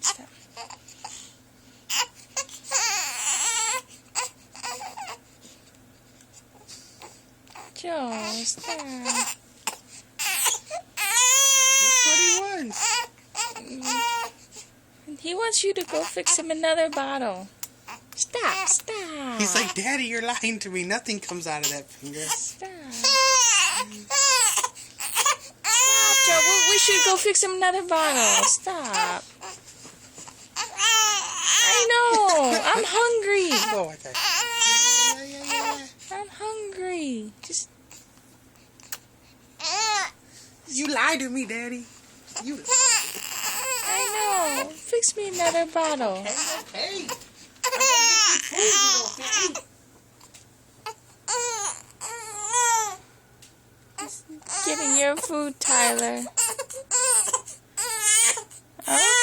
Stop. Joe, stop. That's what he wants. He wants you to go fix him another bottle. Stop. He's like, Daddy, you're lying to me. Nothing comes out of that finger. Stop, Joe. We should go fix him another bottle. Stop. I know. I'm hungry. Oh, I got you. Yeah. I'm hungry. Just. You lied to me, Daddy. You. I know. Fix me another bottle. Hey. Getting your food, Tyler. Okay.